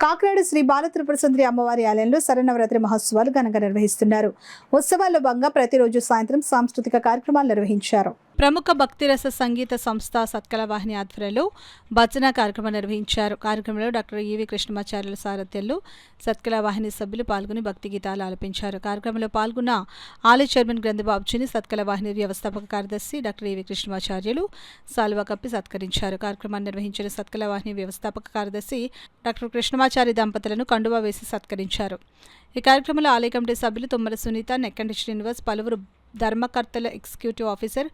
కాకినాడ శ్రీ బాలత్రిపుర సుందరి అమ్మవారి ఆలయంలో శరన్నవరాత్రి మహోత్సవాలు ఘనంగా నిర్వహిస్తున్నారు. ఉత్సవాల్లో భాగంగా ప్రతిరోజు సాయంత్రం సాంస్కృతిక కార్యక్రమాలు నిర్వహించారు. ప్రముఖ భక్తిరస సంగీత సంస్థ సత్కళవాహిని ఆధ్వర్యంలో భజన కార్యక్రమం నిర్వహించారు. కార్యక్రమంలో డాక్టర్ ఈవి కృష్ణమాచార్యుల సారథ్యంలో సత్కళవాహిని సభ్యులు పాల్గొని భక్తి గీతాలు ఆలపించారు. కార్యక్రమంలో పాల్గొన్న ఆలయ చైర్మన్ గ్రంథబాబుజీని సత్కళవాహిని వ్యవస్థాపక కార్యదర్శి డాక్టర్ ఈవి కృష్ణమాచార్యులు సాల్వా కప్పి సత్కరించారు. కార్యక్రమాన్ని నిర్వహించిన సత్కళవాహిని వ్యవస్థాపక కార్యదర్శి డాక్టర్ కృష్ణమాచారి దంపతులను కండువా వేసి సత్కరించారు. ఈ కార్యక్రమంలో ఆలయ కమిటీ సభ్యులు తుమ్మల సునీత, నెక్కంటి శ్రీనివాస్, పలువురు ధర్మకర్తల ఎగ్జిక్యూటివ్ ఆఫీసర్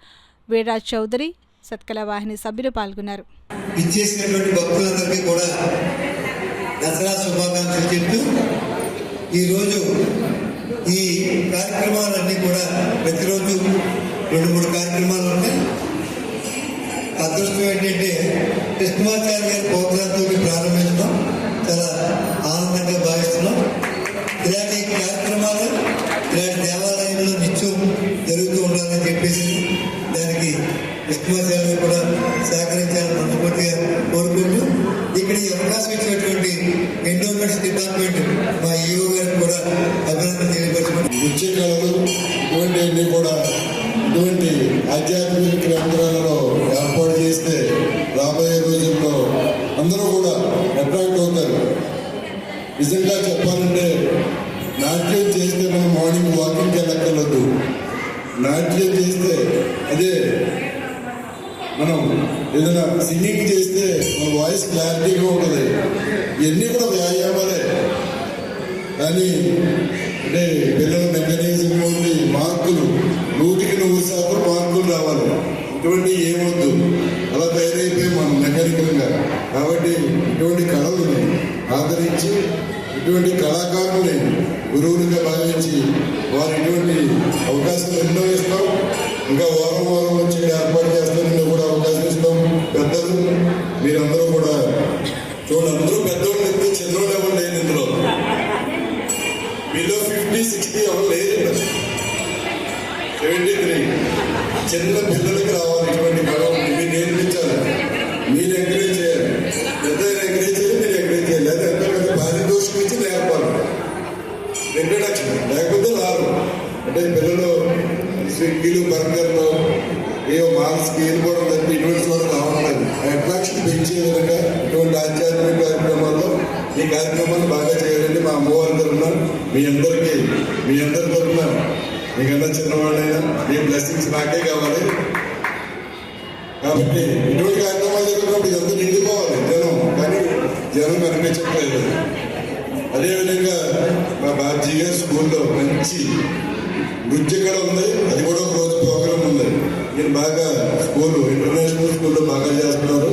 వీరరాజ్ చౌదరి, సత్కళవాహిని సభ్యులు పాల్గొన్నారు. ఇచ్చేసినటువంటి భక్తులందరికీ కూడా దసరా శుభాకాంక్షలు చెప్తూ ఈరోజు ఈ కార్యక్రమాలన్నీ కూడా ప్రతిరోజు 2-3 కార్యక్రమాలు ఉంటాయి. అదృష్టం ఏంటంటే కృష్ణమాచార్య గారి ప్రోగ్రాంతో ప్రారంభించడం చాలా ఆనందంగా భావిస్తున్నాం. ఇలాంటి కార్యక్రమాలు ఇలాంటి దేవాలయంలో నిత్యం జరుగుతూ ఉండాలని చెప్పేసి దానికి కృష్ణమాచార్య కూడా సహకరించాలని మనస్ఫూర్తిగా కోరుకుంటూ ఇక్కడ ఈ అవకాశం ఇచ్చినటువంటి ఎండోమెంట్స్ డిపార్ట్మెంట్ మా ఈఓ గారికి కూడా అభినందన తెలియపరచుకుంటాం. నృత్య కళలు ఇటువంటివన్నీ కూడా ఇటువంటి ఆధ్యాత్మిక కేంద్రాలలో ఏర్పాటు చేస్తే రాబోయే రోజుల్లో అందరూ కూడా అట్రాక్ట్ అవుతారు. నిజంగా చెప్పాలంటే నాట్యం చేస్తే మనం మార్నింగ్ వాకింగ్కి వెళ్ళక్కర్లేదు. నాట్యం చేస్తే అదే మనం ఏదైనా సింగింగ్ చేస్తే మన వాయిస్ క్లారిటీగా ఉంటుంది. ఇవన్నీ కూడా వ్యాయామాలే. కానీ అంటే పిల్లల మెకానిజంలో ఉండి మార్కులు 100% మార్కులు రావాలి. ఇటువంటి ఏమొద్దు, అలా తయారైపోయి మనం మెకానికల్గా. కాబట్టి ఇటువంటి కళలను ఆదరించి ఇటువంటి కళాకారులని గురువులుగా భావించి వారు ఇటువంటి అవకాశాలు ఎన్నో ఇస్తాం. ఇంకా వారం వచ్చి ఏర్పాటు చేస్తామని కూడా అవకాశం ఇస్తాం. పెద్దలు మీరందరూ కూడా చూడండి, అందరూ పెద్దోళ్ళు చెప్తే చిన్నోళ్ళు ఎవరు లేదు ఇందులో. బిలో 50-60 ఎవరు లేదు. 73 చిన్న పిల్లలకి రావాలి. ఇటువంటి కళలు మీరు నేర్పించాలి, మీరు ఎంకరేజ్ చేయాలి. పెద్దలు ఎంకరేజ్ చేయాలి, మీరు ఎంకరేజ్ చేయాలి. లేదా ఎంత పారితోషికం ఇచ్చి నేర్పాలి. ఇంట్రడక్షన్ లేకపోతే రారు. అంటే పిల్లలు స్విగ్గీలు, బర్గర్లు, ఏవో మాల్స్కి వెళ్ళిపోవడం తప్పి ఇటువంటి చోట రావట్లేదు. అట్రాక్షన్ పెంచే విధంగా ఇటువంటి ఆధ్యాత్మిక కార్యక్రమాల్లో ఈ కార్యక్రమాన్ని బాగా చేయాలని మా అమ్మవారి తరఫున మీ అందరి తరఫున మీకన్నా చిన్నవాళ్ళైనా మీ బ్లెస్సింగ్స్ నాకే కావాలి. కాబట్టి ఇటువంటి కార్యక్రమాలు జరుగుతున్నప్పుడు ఇదంతా నిండిపోవాలి జనం, కానీ జనం కనిపించట్లేదు. అదేవిధంగా మా బాబ్జీ గారి స్కూల్లో మంచి నృత్య కళ ఉంది. అది కూడా ఒక రోజు ప్రోగ్రాం ఉంది. నేను బాగా ఇంటర్నేషనల్ స్కూల్లో బాగా చేస్తున్నారు.